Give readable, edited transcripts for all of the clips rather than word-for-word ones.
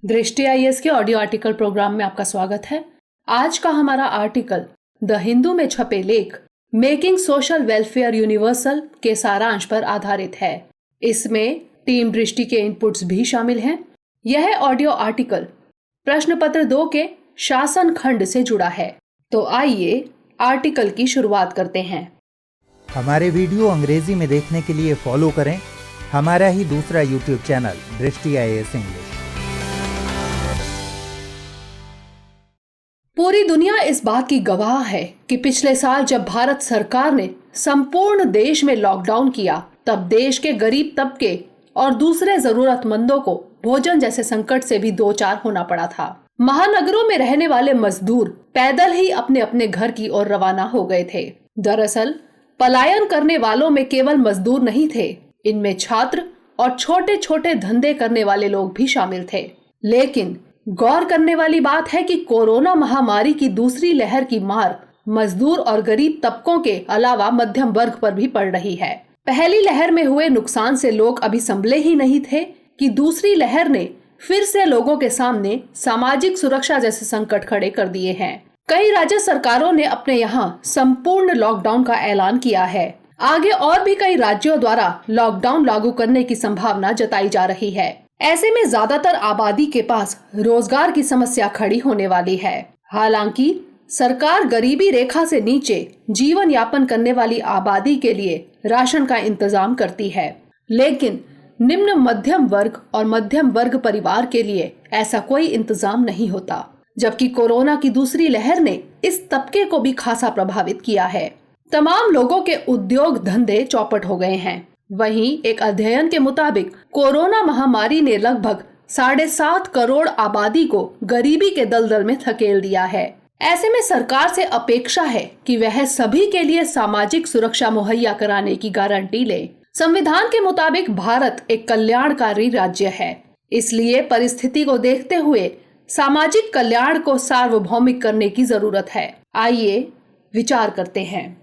दृष्टि आईएएस के audio article programme में आपका स्वागत है। आज का हमारा आर्टिकल द हिंदू में छपे लेख मेकिंग सोशल वेलफेयर यूनिवर्सल के सारांश पर आधारित है। इसमें टीम दृष्टि के इनपुट्स भी शामिल हैं। यह ऑडियो आर्टिकल प्रश्न पत्र 2 के शासन खंड से जुड़ा है। तो आइए आर्टिकल की शुरुआत करते हैं। हमारे वीडियो अंग्रेजी में देखने के लिए फॉलो करें हमारा ही दूसरा यूट्यूब चैनल दृष्टि आईएएस इंग्लिश। पूरी दुनिया इस बात की गवाह है कि पिछले साल जब भारत सरकार ने संपूर्ण देश में लॉकडाउन किया, तब देश के गरीब तबके और दूसरे जरूरतमंदों को भोजन जैसे संकट से भी दो चार होना पड़ा था। महानगरों में रहने वाले मजदूर पैदल ही अपने अपने घर की ओर रवाना हो गए थे। दरअसल पलायन करने वालों में केवल मजदूर नहीं थे, इनमें छात्र और छोटे छोटे धंधे करने वाले लोग भी शामिल थे। लेकिन गौर करने वाली बात है कि कोरोना महामारी की दूसरी लहर की मार मजदूर और गरीब तबकों के अलावा मध्यम वर्ग पर भी पड़ रही है। पहली लहर में हुए नुकसान से लोग अभी संभले ही नहीं थे कि दूसरी लहर ने फिर से लोगों के सामने सामाजिक सुरक्षा जैसे संकट खड़े कर दिए हैं। कई राज्य सरकारों ने अपने यहाँ संपूर्ण लॉकडाउन का ऐलान किया है। आगे और भी कई राज्यों द्वारा लॉकडाउन लागू करने की संभावना जताई जा रही है। ऐसे में ज्यादातर आबादी के पास रोजगार की समस्या खड़ी होने वाली है। हालांकि सरकार गरीबी रेखा से नीचे जीवन यापन करने वाली आबादी के लिए राशन का इंतजाम करती है, लेकिन निम्न मध्यम वर्ग और मध्यम वर्ग परिवार के लिए ऐसा कोई इंतजाम नहीं होता। जबकि कोरोना की दूसरी लहर ने इस तबके को भी खासा प्रभावित किया है। तमाम लोगों के उद्योग धंधे चौपट हो गए हैं। वहीं एक अध्ययन के मुताबिक कोरोना महामारी ने लगभग 7.5 करोड़ आबादी को गरीबी के दलदल में धकेल दिया है। ऐसे में सरकार से अपेक्षा है कि वह सभी के लिए सामाजिक सुरक्षा मुहैया कराने की गारंटी ले। संविधान के मुताबिक भारत एक कल्याणकारी राज्य है, इसलिए परिस्थिति को देखते हुए सामाजिक कल्याण को सार्वभौमिक करने की जरूरत है। आइए विचार करते हैं।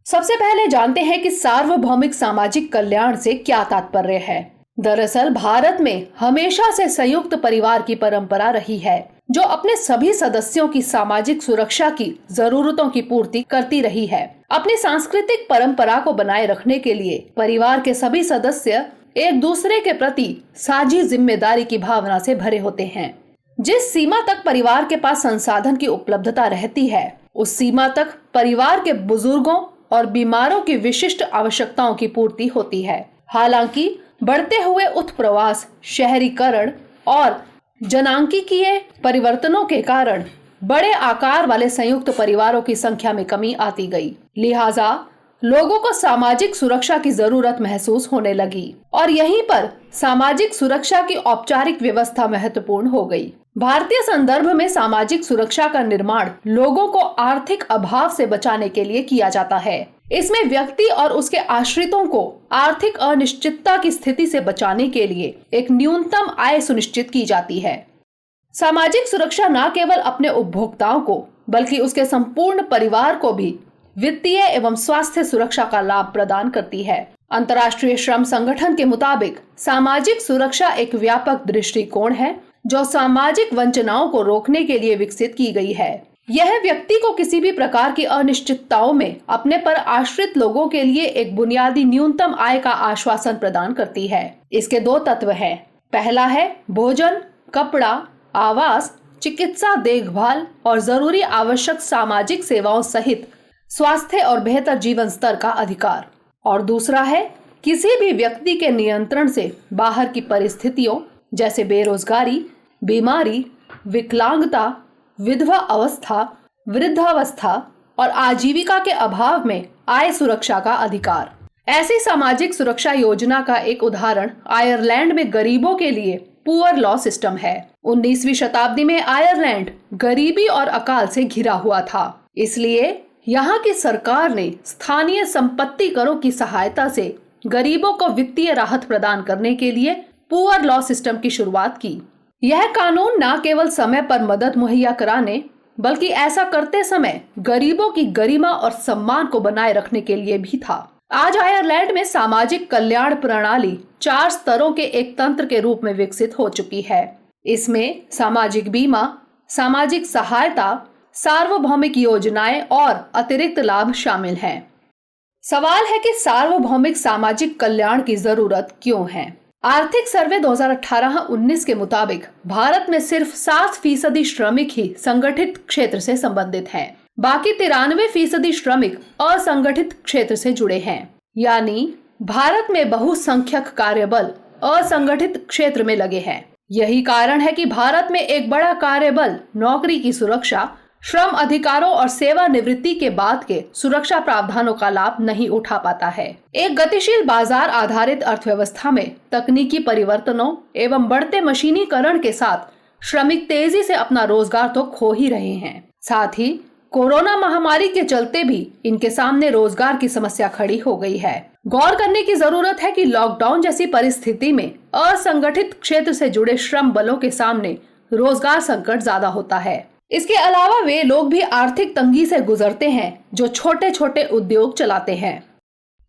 सबसे पहले जानते हैं कि सार्वभौमिक सामाजिक कल्याण से क्या तात्पर्य है। दरअसल भारत में हमेशा से संयुक्त परिवार की परंपरा रही है, जो अपने सभी सदस्यों की सामाजिक सुरक्षा की जरूरतों की पूर्ति करती रही है। अपनी सांस्कृतिक परंपरा को बनाए रखने के लिए परिवार के सभी सदस्य एक दूसरे के प्रति साझी जिम्मेदारी की भावना से भरे होते हैं। जिस सीमा तक परिवार के पास संसाधन की उपलब्धता रहती है, उस सीमा तक परिवार के बुजुर्गों और बीमारों की विशिष्ट आवश्यकताओं की पूर्ति होती है। हालांकि बढ़ते हुए उत्प्रवास, शहरीकरण और जनांकीय परिवर्तनों के कारण बड़े आकार वाले संयुक्त परिवारों की संख्या में कमी आती गई। लिहाजा लोगों को सामाजिक सुरक्षा की जरूरत महसूस होने लगी और यहीं पर सामाजिक सुरक्षा की औपचारिक व्यवस्था महत्वपूर्ण हो गई। भारतीय संदर्भ में सामाजिक सुरक्षा का निर्माण लोगों को आर्थिक अभाव से बचाने के लिए किया जाता है। इसमें व्यक्ति और उसके आश्रितों को आर्थिक अनिश्चितता की स्थिति से बचाने के लिए एक न्यूनतम आय सुनिश्चित की जाती है। सामाजिक सुरक्षा न केवल अपने उपभोक्ताओं को बल्कि उसके संपूर्ण परिवार को भी वित्तीय एवं स्वास्थ्य सुरक्षा का लाभ प्रदान करती है। अंतर्राष्ट्रीय श्रम संगठन के मुताबिक सामाजिक सुरक्षा एक व्यापक दृष्टिकोण है जो सामाजिक वंचनाओं को रोकने के लिए विकसित की गई है। यह व्यक्ति को किसी भी प्रकार की अनिश्चितताओं में अपने पर आश्रित लोगों के लिए एक बुनियादी न्यूनतम आय का आश्वासन प्रदान करती है। इसके 2 तत्व हैं। पहला है भोजन, कपड़ा, आवास, चिकित्सा देखभाल और जरूरी आवश्यक सामाजिक सेवाओं सहित स्वास्थ्य और बेहतर जीवन स्तर का अधिकार। और दूसरा है किसी भी व्यक्ति के नियंत्रण से बाहर की परिस्थितियों जैसे बेरोजगारी, बीमारी, विकलांगता, विधवा अवस्था, वृद्धावस्था और आजीविका के अभाव में आय सुरक्षा का अधिकार। ऐसी सामाजिक सुरक्षा योजना का एक उदाहरण आयरलैंड में गरीबों के लिए पुअर लॉ सिस्टम है। 19वीं शताब्दी में आयरलैंड गरीबी और अकाल से घिरा हुआ था, इसलिए यहाँ की सरकार ने स्थानीय संपत्ति करों की सहायता से गरीबों को वित्तीय राहत प्रदान करने के लिए पुअर लॉ सिस्टम की शुरुआत की। यह कानून न केवल समय पर मदद मुहैया कराने बल्कि ऐसा करते समय गरीबों की गरिमा और सम्मान को बनाए रखने के लिए भी था। आज आयरलैंड में सामाजिक कल्याण प्रणाली 4 स्तरों के एक तंत्र के रूप में विकसित हो चुकी है। इसमें सामाजिक बीमा, सामाजिक सहायता, सार्वभौमिक योजनाएं और अतिरिक्त लाभ शामिल हैं। सवाल है कि सार्वभौमिक सामाजिक कल्याण की जरूरत क्यों है? आर्थिक सर्वे 2018-19 के मुताबिक भारत में सिर्फ 7% श्रमिक ही संगठित क्षेत्र से संबंधित हैं। बाकी 93% श्रमिक असंगठित क्षेत्र से जुड़े हैं। यानी भारत में बहुसंख्यक कार्यबल असंगठित क्षेत्र में लगे हैं। यही कारण है कि भारत में एक बड़ा कार्यबल नौकरी की सुरक्षा, श्रम अधिकारों और सेवानिवृत्ति के बाद के सुरक्षा प्रावधानों का लाभ नहीं उठा पाता है। एक गतिशील बाजार आधारित अर्थव्यवस्था में तकनीकी परिवर्तनों एवं बढ़ते मशीनीकरण के साथ श्रमिक तेजी से अपना रोजगार तो खो ही रहे हैं। साथ ही कोरोना महामारी के चलते भी इनके सामने रोजगार की समस्या खड़ी हो गई है। गौर करने की जरूरत है कि लॉकडाउन जैसी परिस्थिति में असंगठित क्षेत्र से जुड़े श्रम बलों के सामने रोजगार संकट ज्यादा होता है। इसके अलावा वे लोग भी आर्थिक तंगी से गुजरते हैं जो छोटे छोटे उद्योग चलाते हैं।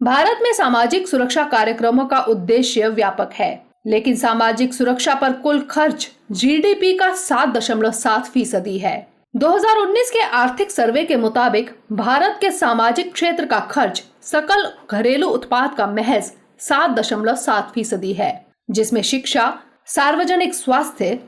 भारत में सामाजिक सुरक्षा कार्यक्रमों का उद्देश्य व्यापक है, लेकिन सामाजिक सुरक्षा पर कुल खर्च जीडीपी का 7.7% है। 2019 के आर्थिक सर्वे के मुताबिक भारत के सामाजिक क्षेत्र का खर्च सकल घरेलू उत्पाद का महज 7.7% है, जिसमें शिक्षा, सार्वजनिक स्वास्थ्य,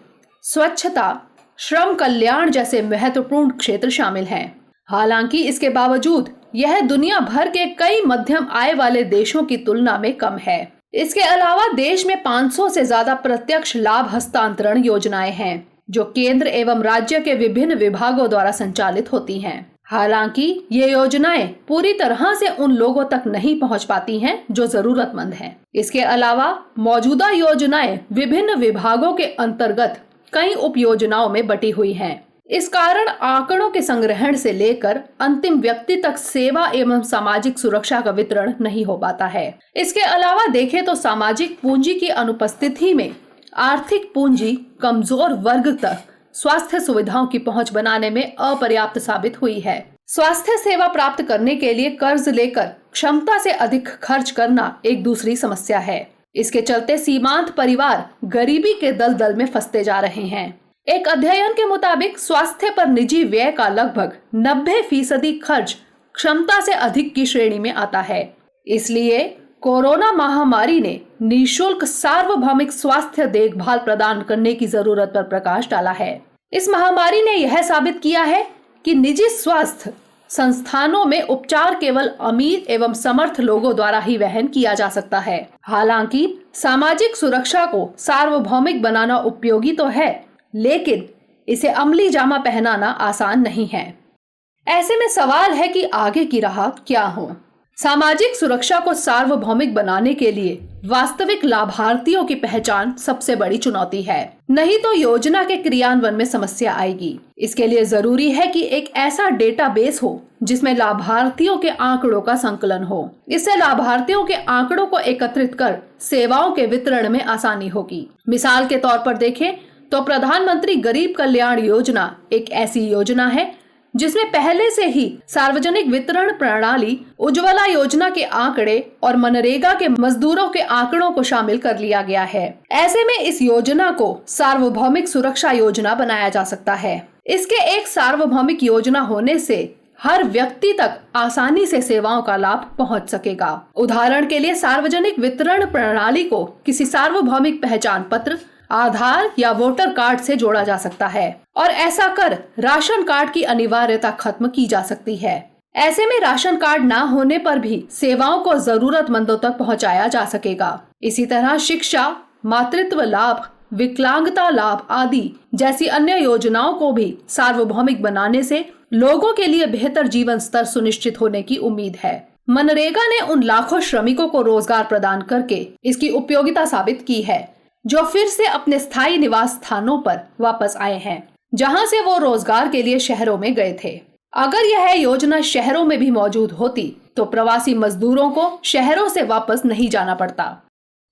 स्वच्छता, श्रम कल्याण जैसे महत्वपूर्ण क्षेत्र शामिल हैं। हालांकि इसके बावजूद यह दुनिया भर के कई मध्यम आय वाले देशों की तुलना में कम है। इसके अलावा देश में 500 से ज्यादा प्रत्यक्ष लाभ हस्तांतरण योजनाएं हैं, जो केंद्र एवं राज्य के विभिन्न विभागों द्वारा संचालित होती हैं। हालांकि ये योजनाएं पूरी तरह से उन लोगों तक नहीं पहुंच पाती हैं जो जरूरतमंद हैं। इसके अलावा मौजूदा योजनाएं विभिन्न विभागों के अंतर्गत कई उप योजनाओं में बटी हुई हैं। इस कारण आंकड़ों के संग्रहण से लेकर अंतिम व्यक्ति तक सेवा एवं सामाजिक सुरक्षा का वितरण नहीं हो पाता है। इसके अलावा देखें तो सामाजिक पूंजी की अनुपस्थिति में आर्थिक पूंजी कमजोर वर्ग तक स्वास्थ्य सुविधाओं की पहुंच बनाने में अपर्याप्त साबित हुई है। स्वास्थ्य सेवा प्राप्त करने के लिए कर्ज लेकर क्षमता से अधिक खर्च करना एक दूसरी समस्या है। इसके चलते सीमांत परिवार गरीबी के दलदल में फंसते जा रहे हैं। एक अध्ययन के मुताबिक स्वास्थ्य पर निजी व्यय का लगभग 90% खर्च क्षमता से अधिक की श्रेणी में आता है। इसलिए कोरोना महामारी ने निःशुल्क सार्वभौमिक स्वास्थ्य देखभाल प्रदान करने की जरूरत पर प्रकाश डाला है। इस महामारी ने यह साबित किया है कि निजी स्वास्थ्य संस्थानों में उपचार केवल अमीर एवं समर्थ लोगों द्वारा ही वहन किया जा सकता है। हालांकि सामाजिक सुरक्षा को सार्वभौमिक बनाना उपयोगी तो है, लेकिन इसे अमली जामा पहनाना आसान नहीं है। ऐसे में सवाल है कि आगे की राह क्या हो। सामाजिक सुरक्षा को सार्वभौमिक बनाने के लिए वास्तविक लाभार्थियों की पहचान सबसे बड़ी चुनौती है, नहीं तो योजना के क्रियान्वयन में समस्या आएगी। इसके लिए जरूरी है कि एक ऐसा डेटाबेस हो जिसमें लाभार्थियों के आंकड़ों का संकलन हो। इससे लाभार्थियों के आंकड़ों को एकत्रित कर सेवाओं के वितरण में आसानी होगी। मिसाल के तौर पर देखें तो प्रधानमंत्री गरीब कल्याण योजना एक ऐसी योजना है जिसमें पहले से ही सार्वजनिक वितरण प्रणाली, उज्ज्वला योजना के आंकड़े और मनरेगा के मजदूरों के आंकड़ों को शामिल कर लिया गया है। ऐसे में इस योजना को सार्वभौमिक सुरक्षा योजना बनाया जा सकता है। इसके एक सार्वभौमिक योजना होने से हर व्यक्ति तक आसानी से सेवाओं का लाभ पहुंच सकेगा। उदाहरण के लिए सार्वजनिक वितरण प्रणाली को किसी सार्वभौमिक पहचान पत्र, आधार या वोटर कार्ड से जोड़ा जा सकता है और ऐसा कर राशन कार्ड की अनिवार्यता खत्म की जा सकती है। ऐसे में राशन कार्ड ना होने पर भी सेवाओं को जरूरतमंदों तक पहुंचाया जा सकेगा। इसी तरह शिक्षा, मातृत्व लाभ, विकलांगता लाभ आदि जैसी अन्य योजनाओं को भी सार्वभौमिक बनाने से लोगों के लिए बेहतर जीवन स्तर सुनिश्चित होने की उम्मीद है। मनरेगा ने उन लाखों श्रमिकों को रोजगार प्रदान करके इसकी उपयोगिता साबित की है, जो फिर से अपने स्थायी निवास स्थानों पर वापस आए हैं, जहां से वो रोजगार के लिए शहरों में गए थे। अगर यह योजना शहरों में भी मौजूद होती तो प्रवासी मजदूरों को शहरों से वापस नहीं जाना पड़ता।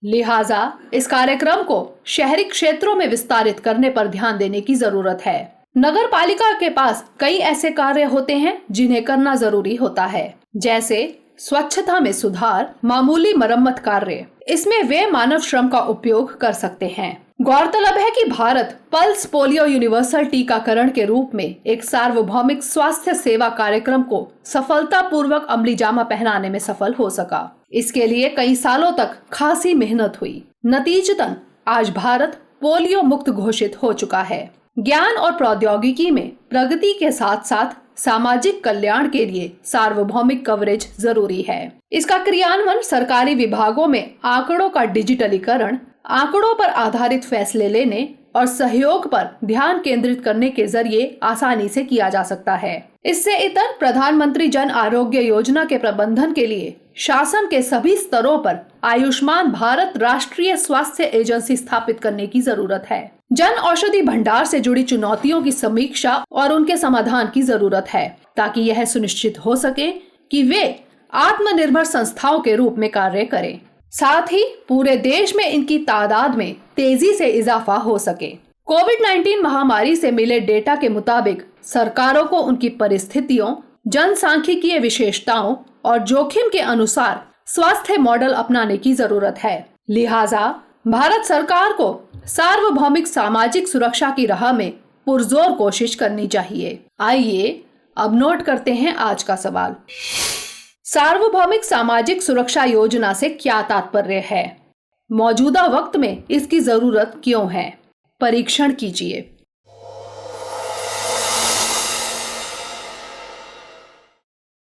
लिहाजा इस कार्यक्रम को शहरी क्षेत्रों में विस्तारित करने पर ध्यान देने की जरूरत है। नगर पालिका के पास कई ऐसे कार्य होते हैं जिन्हें करना जरूरी होता है, जैसे स्वच्छता में सुधार, मामूली मरम्मत कार्य, इसमें वे मानव श्रम का उपयोग कर सकते हैं। गौरतलब है कि भारत पल्स पोलियो यूनिवर्सल टीकाकरण के रूप में एक सार्वभौमिक स्वास्थ्य सेवा कार्यक्रम को सफलतापूर्वक अमलीजामा पहनाने में सफल हो सका। इसके लिए कई सालों तक खासी मेहनत हुई। नतीजतन आज भारत पोलियो मुक्त घोषित हो चुका है। ज्ञान और प्रौद्योगिकी में प्रगति के साथ साथ सामाजिक कल्याण के लिए सार्वभौमिक कवरेज जरूरी है। इसका क्रियान्वयन सरकारी विभागों में आंकड़ों का डिजिटलीकरण, आंकड़ों पर आधारित फैसले लेने और सहयोग पर ध्यान केंद्रित करने के जरिए आसानी से किया जा सकता है। इससे इतर प्रधानमंत्री जन आरोग्य योजना के प्रबंधन के लिए शासन के सभी स्तरों पर आयुष्मान भारत राष्ट्रीय स्वास्थ्य एजेंसी स्थापित करने की जरूरत है। जन औषधि भंडार से जुड़ी चुनौतियों की समीक्षा और उनके समाधान की जरूरत है, ताकि यह सुनिश्चित हो सके कि वे आत्मनिर्भर संस्थाओं के रूप में कार्य करें। साथ ही पूरे देश में इनकी तादाद में तेजी से इजाफा हो सके। कोविड-19 महामारी से मिले डेटा के मुताबिक सरकारों को उनकी परिस्थितियों, जनसांख्यिकीय विशेषताओं और जोखिम के अनुसार स्वास्थ्य मॉडल अपनाने की जरूरत है। लिहाजा भारत सरकार को सार्वभौमिक सामाजिक सुरक्षा की राह में पुरजोर कोशिश करनी चाहिए। आइए अब नोट करते हैं आज का सवाल। सार्वभौमिक सामाजिक सुरक्षा योजना से क्या तात्पर्य है? मौजूदा वक्त में इसकी जरूरत क्यों है? परीक्षण कीजिए।